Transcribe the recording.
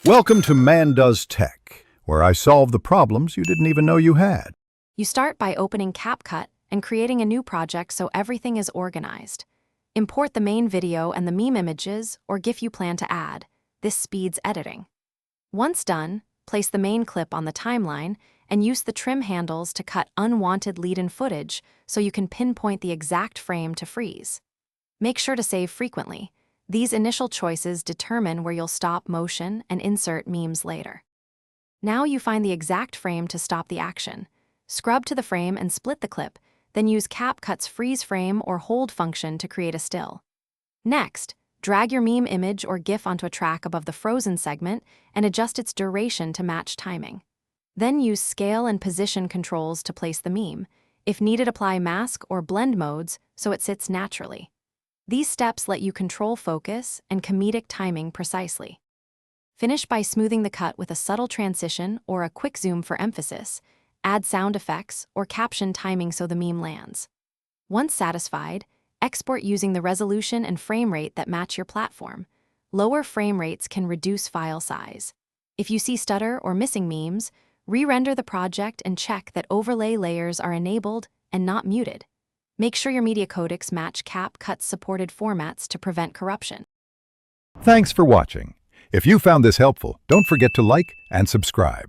Welcome to Man Does Tech, where I solve the problems you didn't even know you had. You start by opening Capcut and creating a new project so everything is organized. Import the main video and the meme images or GIF you plan to add. This speeds editing. Once done, place the main clip on the timeline and use the trim handles to cut unwanted lead-in footage so you can pinpoint the exact frame to freeze. Make sure to save frequently. These initial choices determine where you'll stop motion and insert memes later. Now you find the exact frame to stop the action. Scrub to the frame and split the clip, then use Capcut's freeze frame or hold function to create a still. Next, drag your meme image or GIF onto a track above the frozen segment and adjust its duration to match timing. Then use scale and position controls to place the meme. If needed, apply mask or blend modes so it sits naturally. These steps let you control focus and comedic timing precisely. Finish by smoothing the cut with a subtle transition or a quick zoom for emphasis. Add sound effects or caption timing so the meme lands. Once satisfied, export using the resolution and frame rate that match your platform. Lower frame rates can reduce file size. If you see stutter or missing memes, re-render the project and check that overlay layers are enabled and not muted. Make sure your media codecs match Capcut's supported formats to prevent corruption. Thanks for watching. If you found this helpful, don't forget to like and subscribe.